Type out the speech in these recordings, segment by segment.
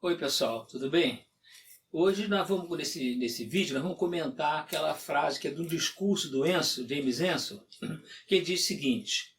Oi pessoal, tudo bem? Hoje nós vamos, nesse vídeo, nós vamos comentar aquela frase que é do discurso do Enzo, James Ensor, que diz o seguinte: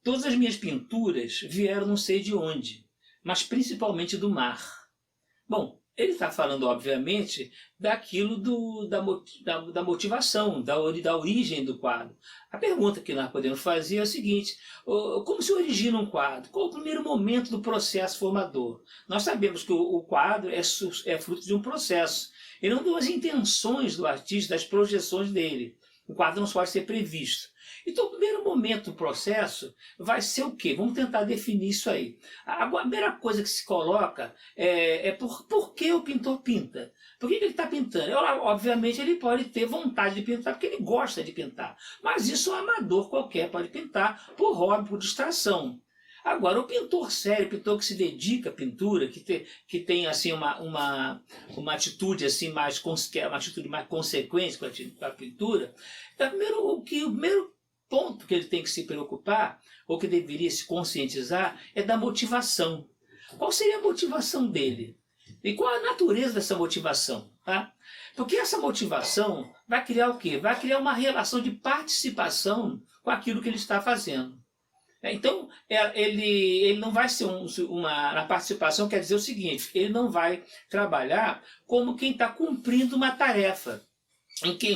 todas as minhas pinturas vieram não sei de onde, mas principalmente do mar. Bom, ele está falando, obviamente, daquilo da motivação, da origem do quadro. A pergunta que nós podemos fazer é o seguinte: como se origina um quadro? Qual o primeiro momento do processo formador? Nós sabemos que o quadro é fruto de um processo, e não das intenções do artista, das projeções dele. O quadro não pode ser previsto. Então, o primeiro momento do processo vai ser o quê? Vamos tentar definir isso aí. A primeira coisa que se coloca por que o pintor pinta. Por que ele está pintando? Obviamente, ele pode ter vontade de pintar, porque ele gosta de pintar. Mas isso um amador qualquer pode pintar por hobby, por distração. Agora, o pintor sério, o pintor que se dedica à pintura, que tem assim, uma atitude assim, uma atitude mais consequente com a pintura, o primeiro ponto que ele tem que se preocupar, ou que deveria se conscientizar, é da motivação. Qual seria a motivação dele? E qual a natureza dessa motivação? Tá? Porque essa motivação vai criar o quê? Vai criar uma relação de participação com aquilo que ele está fazendo. Então, ele não vai ser na participação, quer dizer o seguinte: ele não vai trabalhar como quem está cumprindo uma tarefa,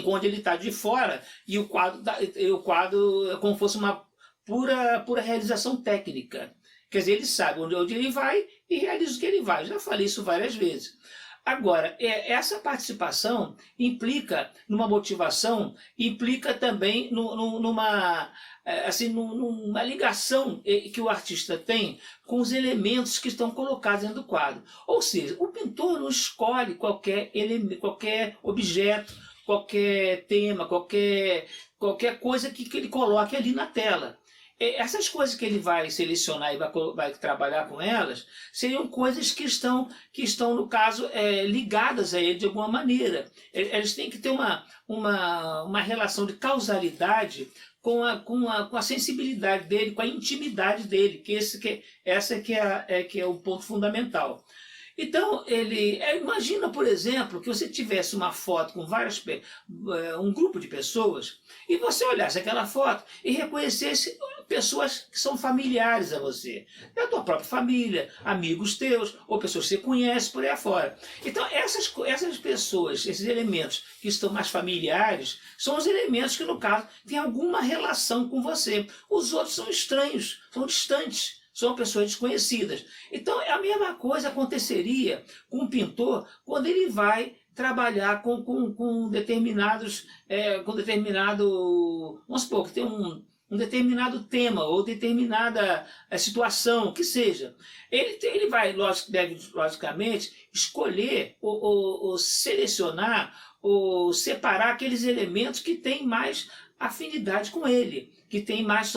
onde ele está de fora e o quadro é como se fosse uma pura realização técnica. Quer dizer, ele sabe onde ele vai e realiza o que ele vai. Já falei isso várias vezes. Agora, essa participação implica numa motivação, implica também numa ligação que o artista tem com os elementos que estão colocados dentro do quadro. Ou seja, o pintor não escolhe qualquer objeto, qualquer tema, qualquer coisa que ele coloque ali na tela. Essas coisas que ele vai selecionar e vai trabalhar com elas seriam coisas que estão no caso, ligadas a ele de alguma maneira. Eles têm que ter uma relação de causalidade com a sensibilidade dele, com a intimidade dele, essa que é o ponto fundamental. Então, imagina, por exemplo, que você tivesse uma foto com um grupo de pessoas, e você olhasse aquela foto e reconhecesse pessoas que são familiares a você. É a tua própria família, amigos teus, ou pessoas que você conhece por aí afora. Então, essas pessoas, esses elementos que estão mais familiares, são os elementos que, no caso, têm alguma relação com você. Os outros são estranhos, são distantes. São pessoas desconhecidas. Então, a mesma coisa aconteceria com o pintor quando ele vai trabalhar com determinados, vamos supor que tem um determinado tema ou determinada situação, que seja. Ele deve, logicamente, escolher ou selecionar ou separar aqueles elementos que têm mais afinidade com ele, que tem mais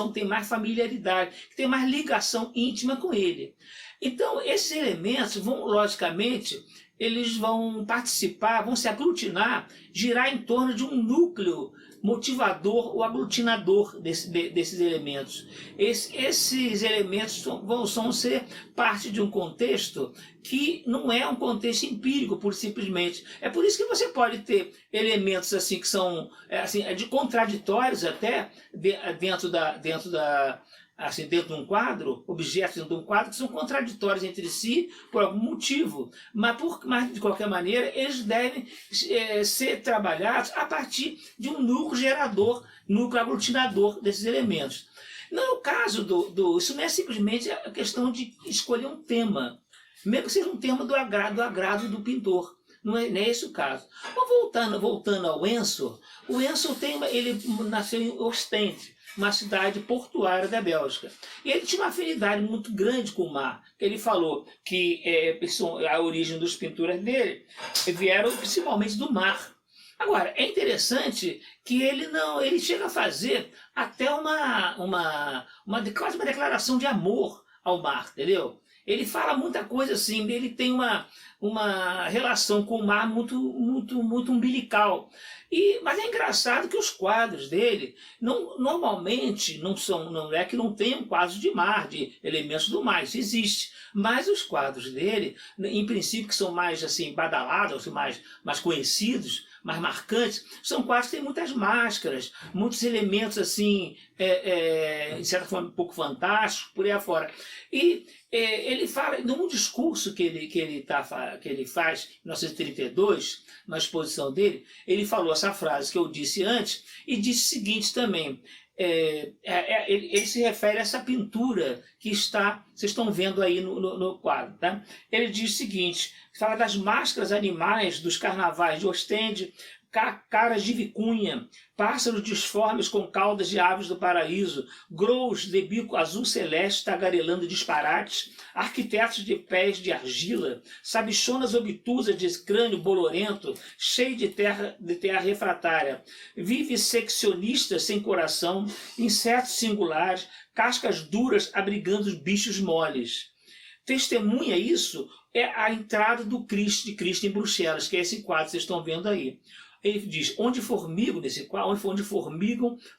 familiaridade, que tem mais ligação íntima com ele. Então, esses elementos logicamente, eles vão participar, vão se aglutinar, girar em torno de um núcleo motivador ou aglutinador desses elementos. Esses elementos vão ser parte de um contexto que não é um contexto empírico, pura e simplesmente. É por isso que você pode ter elementos assim que são de contraditórios até dentro de um quadro, objetos dentro de um quadro que são contraditórios entre si por algum motivo, mas de qualquer maneira eles devem ser trabalhados a partir de um núcleo aglutinador desses elementos. No caso isso não é simplesmente a questão de escolher um tema, mesmo que seja um tema do agrado do pintor. Não é esse o caso. Mas voltando ao Ensor, o Ensor ele nasceu em Ostende, uma cidade portuária da Bélgica. E ele tinha uma afinidade muito grande com o mar. Ele falou que a origem das pinturas dele vieram principalmente do mar. Agora, é interessante que ele chega a fazer até quase uma declaração de amor ao mar, entendeu? Ele fala muita coisa assim, ele tem uma relação com o mar muito umbilical. Mas é engraçado que os quadros dele normalmente não é que não tenham quadros de mar, de elementos do mar, isso existe. Mas os quadros dele, em princípio, que são mais assim badalados, mais conhecidos, mais marcantes, são quadros que têm muitas máscaras, muitos elementos assim, de certa forma, um pouco fantásticos, por aí afora. E ele fala, num discurso que ele faz em 1932, na exposição dele, ele falou essa frase que eu disse antes, e disse o seguinte também, ele se refere a essa pintura que vocês estão vendo aí no quadro. Tá? Ele diz o seguinte, fala das máscaras animais dos carnavais de Ostende, caras de vicunha, pássaros disformes com caudas de aves do paraíso, grous de bico azul celeste tagarelando disparates, arquitetos de pés de argila, sabichonas obtusas de crânio bolorento, cheio de terra refratária, vivisseccionistas sem coração, insetos singulares, cascas duras abrigando os bichos moles. Testemunha isso é a entrada de Cristo em Bruxelas, que é esse quadro que vocês estão vendo aí. Ele diz, onde formigam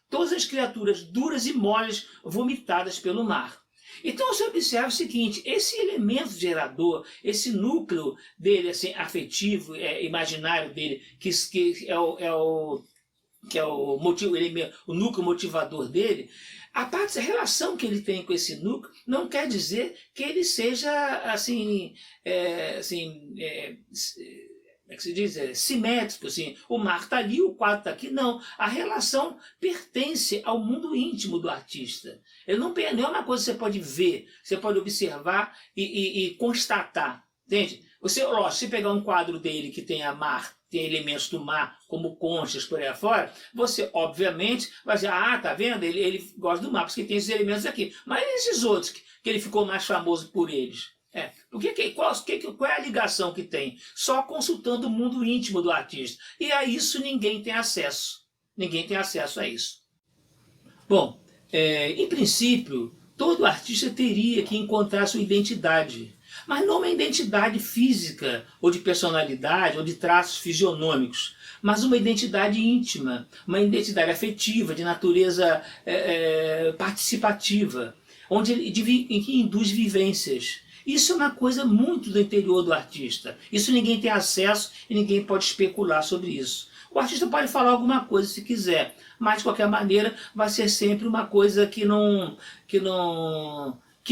todas as criaturas duras e moles vomitadas pelo mar. Então você observa o seguinte, esse elemento gerador, esse núcleo dele assim, afetivo, imaginário dele, que é o núcleo motivador dele, a relação que ele tem com esse núcleo não quer dizer que ele seja assim, como é que se diz? Simétrico, assim, o mar está ali, o quadro está aqui. Não, a relação pertence ao mundo íntimo do artista. Ele não é uma coisa que você pode ver, você pode observar e constatar, entende? Se pegar um quadro dele que tem tem elementos do mar, como conchas por aí afora, você, obviamente, vai dizer, tá vendo? Ele gosta do mar, porque tem esses elementos aqui. Mas esses outros, que ele ficou mais famoso por eles? Qual é a ligação que tem? Só consultando o mundo íntimo do artista. E a isso ninguém tem acesso. Ninguém tem acesso a isso. Bom, em princípio, todo artista teria que encontrar sua identidade. Mas não uma identidade física, ou de personalidade, ou de traços fisionômicos, mas uma identidade íntima, uma identidade afetiva, de natureza participativa, em que induz vivências. Isso é uma coisa muito do interior do artista. Isso ninguém tem acesso e ninguém pode especular sobre isso. O artista pode falar alguma coisa se quiser, mas de qualquer maneira vai ser sempre uma coisa que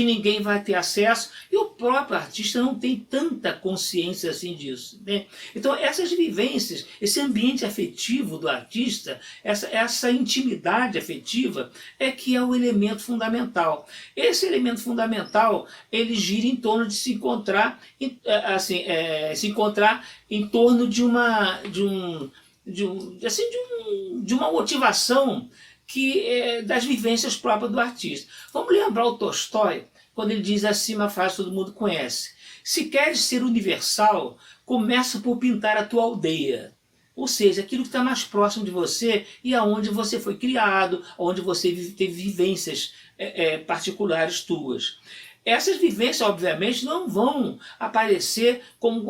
ninguém vai ter acesso, e o próprio artista não tem tanta consciência assim disso. Né? Então essas vivências, esse ambiente afetivo do artista, essa intimidade afetiva é que é o elemento fundamental. Esse elemento fundamental, ele gira em torno de se encontrar em torno de uma motivação das vivências próprias do artista. Vamos lembrar o Tolstói, quando ele diz assim uma frase que todo mundo conhece. Se queres ser universal, começa por pintar a tua aldeia. Ou seja, aquilo que está mais próximo de você e aonde você foi criado, onde você teve vivências particulares tuas. Essas vivências, obviamente, não vão aparecer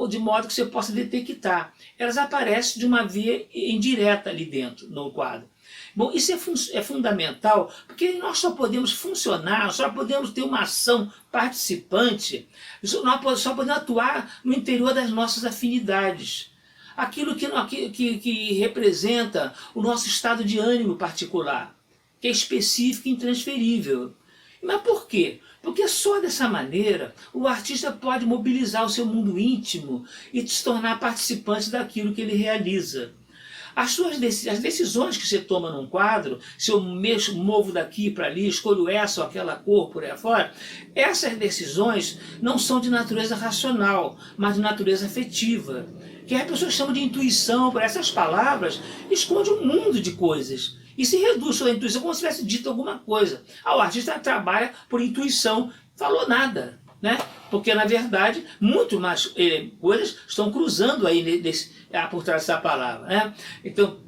de modo que você possa detectar. Elas aparecem de uma via indireta ali dentro, no quadro. Bom, isso é fundamental, porque nós só podemos funcionar, só podemos ter uma ação participante, nós só podemos atuar no interior das nossas afinidades. Aquilo que representa o nosso estado de ânimo particular, que é específico e intransferível. Mas por quê? Porque só dessa maneira o artista pode mobilizar o seu mundo íntimo e se tornar participante daquilo que ele realiza. As decisões que você toma num quadro, se eu movo daqui para ali, escolho essa ou aquela cor por aí afora, essas decisões não são de natureza racional, mas de natureza afetiva. Que as pessoas chamam de intuição, por essas palavras, esconde um mundo de coisas. E se reduz sua intuição como se tivesse dito alguma coisa. O artista trabalha por intuição, falou nada. Né? Porque, na verdade, muito mais coisas estão cruzando aí por trás dessa palavra. Né? Então,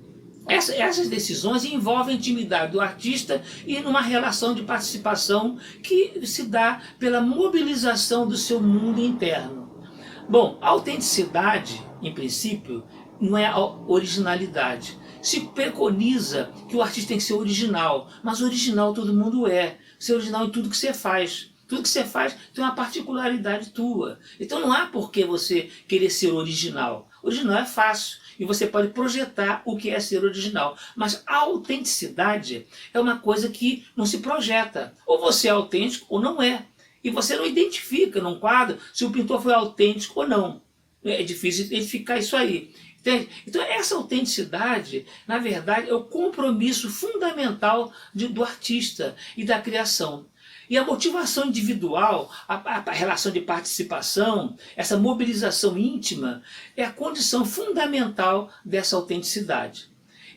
Essas decisões envolvem a intimidade do artista e numa relação de participação que se dá pela mobilização do seu mundo interno. Bom, a autenticidade, em princípio, não é a originalidade. Se preconiza que o artista tem que ser original, mas original todo mundo é. Ser original em tudo que você faz. Tudo que você faz tem uma particularidade tua. Então não há por que você querer ser original. Original é fácil e você pode projetar o que é ser original. Mas a autenticidade é uma coisa que não se projeta. Ou você é autêntico ou não é. E você não identifica num quadro se o pintor foi autêntico ou não. É difícil identificar isso aí. Entende? Então essa autenticidade, na verdade, é o compromisso fundamental do artista e da criação. E a motivação individual, a relação de participação, essa mobilização íntima, é a condição fundamental dessa autenticidade.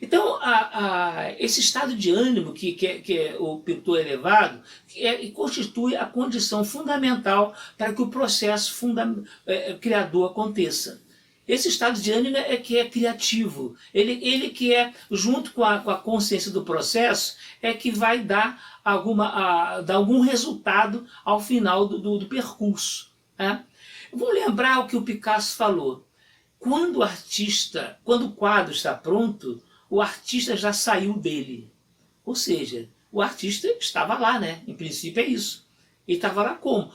Então, esse estado de ânimo que é o pintor elevado constitui a condição fundamental para que o processo criador aconteça. Esse estado de ânimo é que é criativo, ele que é, junto com a consciência do processo, é que vai dar algum resultado ao final do percurso. Né? Vamos lembrar o que o Picasso falou. Quando o quadro está pronto, o artista já saiu dele. Ou seja, o artista estava lá, né? Em princípio é isso. Ele estava lá como?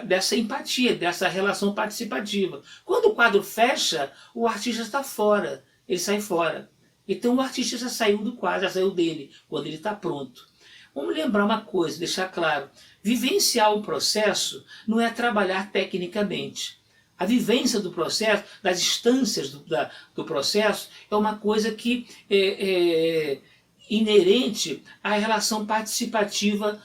Dessa empatia, dessa relação participativa. Quando o quadro fecha, o artista está fora, ele sai fora. Então o artista já saiu do quadro, já saiu dele, quando ele está pronto. Vamos lembrar uma coisa, deixar claro. Vivenciar o processo não é trabalhar tecnicamente. A vivência do processo, das instâncias do processo, é uma coisa que é inerente à relação participativa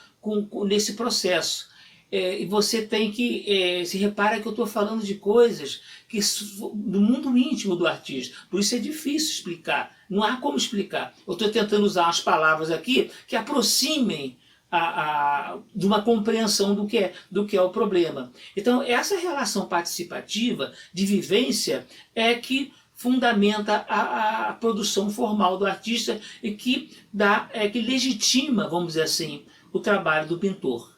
nesse processo. E você tem que se repara que eu estou falando de coisas do mundo íntimo do artista. Por isso é difícil explicar. Não há como explicar. Eu estou tentando usar umas palavras aqui que aproximem de uma compreensão do que é o problema. Então, essa relação participativa, de vivência, é que fundamenta a produção formal do artista e que legitima, vamos dizer assim, o trabalho do pintor.